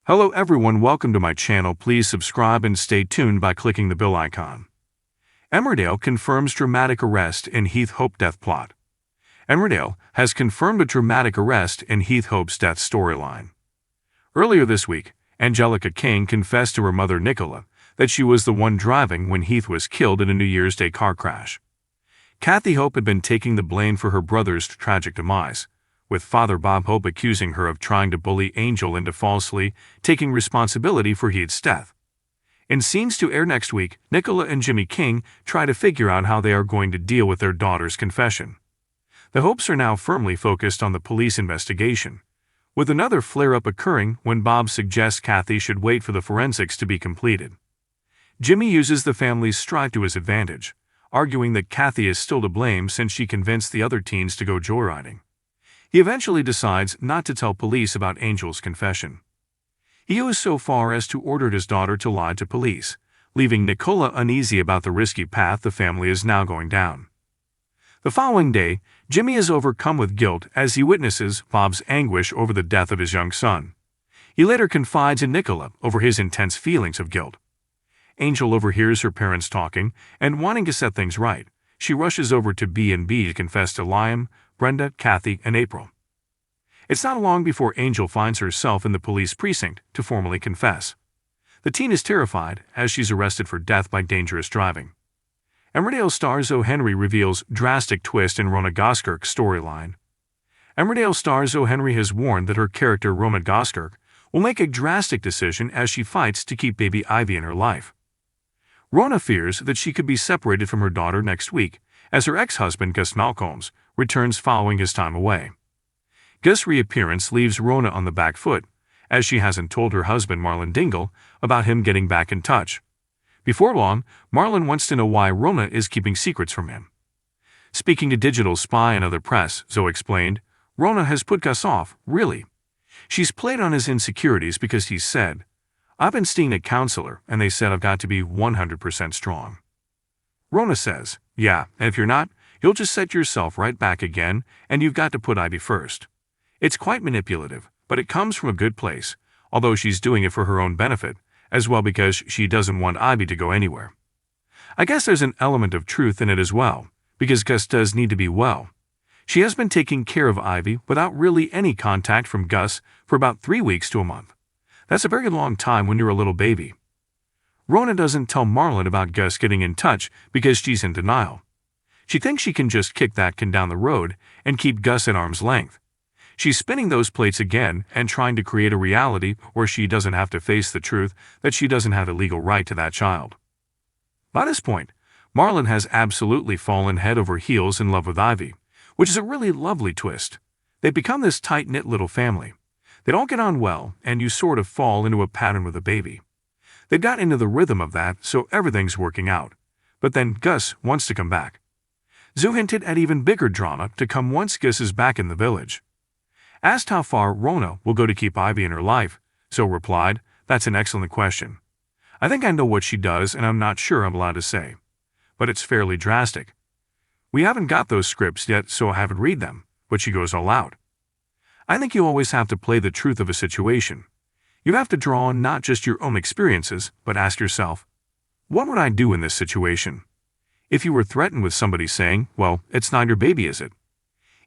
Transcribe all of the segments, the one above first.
Hello everyone, welcome to my channel. Please subscribe and stay tuned by clicking the bell icon. Emmerdale confirms dramatic arrest in Heath Hope death plot. Emmerdale has confirmed a dramatic arrest in Heath Hope's death storyline. Earlier this week, Angelica King confessed to her mother Nicola that she was the one driving when Heath was killed in a New Year's Day car crash. Kathy Hope had been taking the blame for her brother's tragic demise, with Father Bob Hope accusing her of trying to bully Angel into falsely taking responsibility for Heath's death. In scenes to air next week, Nicola and Jimmy King try to figure out how they are going to deal with their daughter's confession. The Hopes are now firmly focused on the police investigation, with another flare-up occurring when Bob suggests Kathy should wait for the forensics to be completed. Jimmy uses the family's strife to his advantage, arguing that Kathy is still to blame since she convinced the other teens to go joyriding. He eventually decides not to tell police about Angel's confession. He goes so far as to order his daughter to lie to police, leaving Nicola uneasy about the risky path the family is now going down. The following day, Jimmy is overcome with guilt as he witnesses Bob's anguish over the death of his young son. He later confides in Nicola over his intense feelings of guilt. Angel overhears her parents talking, and wanting to set things right, she rushes over to B&B to confess to Liam, Brenda, Kathy, and April. It's not long before Angel finds herself in the police precinct to formally confess. The teen is terrified as she's arrested for death by dangerous driving. Emmerdale star Zoe Henry reveals drastic twist in Rona Goskirk's storyline. Emmerdale star Zoe Henry has warned that her character Rona Goskirk will make a drastic decision as she fights to keep baby Ivy in her life. Rona fears that she could be separated from her daughter next week as her ex-husband Gus Malcolms returns following his time away. Gus' reappearance leaves Rona on the back foot, as she hasn't told her husband Marlon Dingle about him getting back in touch. Before long, Marlon wants to know why Rona is keeping secrets from him. Speaking to Digital Spy and other press, Zoe explained, Rona has put Gus off, really. She's played on his insecurities because he said, I've been seeing a counselor and they said I've got to be 100% strong. Rona says, yeah, and if you're not, you'll just set yourself right back again, and you've got to put Ivy first. It's quite manipulative, but it comes from a good place, although she's doing it for her own benefit, as well because she doesn't want Ivy to go anywhere. I guess there's an element of truth in it as well, because Gus does need to be well. She has been taking care of Ivy without really any contact from Gus for about 3 weeks to a month. That's a very long time when you're a little baby. Rona doesn't tell Marlon about Gus getting in touch because she's in denial. She thinks she can just kick that can down the road and keep Gus at arm's length. She's spinning those plates again and trying to create a reality where she doesn't have to face the truth that she doesn't have a legal right to that child. By this point, Marlon has absolutely fallen head over heels in love with Ivy, which is a really lovely twist. They've become this tight-knit little family. They don't get on well, and you sort of fall into a pattern with a baby. They've got into the rhythm of that, so everything's working out. But then Gus wants to come back. Zoe hinted at even bigger drama to come once Gus is back in the village. Asked how far Rona will go to keep Ivy in her life, Zoe replied, that's an excellent question. I think I know what she does and I'm not sure I'm allowed to say. But it's fairly drastic. We haven't got those scripts yet, so I haven't read them, but she goes all out. I think you always have to play the truth of a situation. You have to draw on not just your own experiences, but ask yourself, what would I do in this situation? If you were threatened with somebody saying, well, it's not your baby, is it?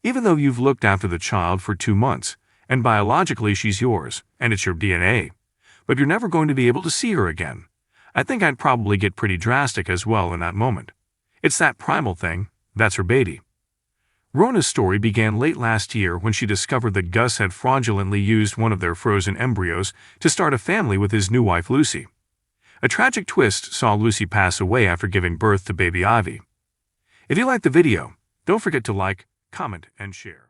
Even though you've looked after the child for 2 months, and biologically she's yours, and it's your DNA, but you're never going to be able to see her again. I think I'd probably get pretty drastic as well in that moment. It's that primal thing, that's her baby. Rona's story began late last year when she discovered that Gus had fraudulently used one of their frozen embryos to start a family with his new wife Lucy. A tragic twist saw Lucy pass away after giving birth to baby Ivy. If you liked the video, don't forget to like, comment, and share.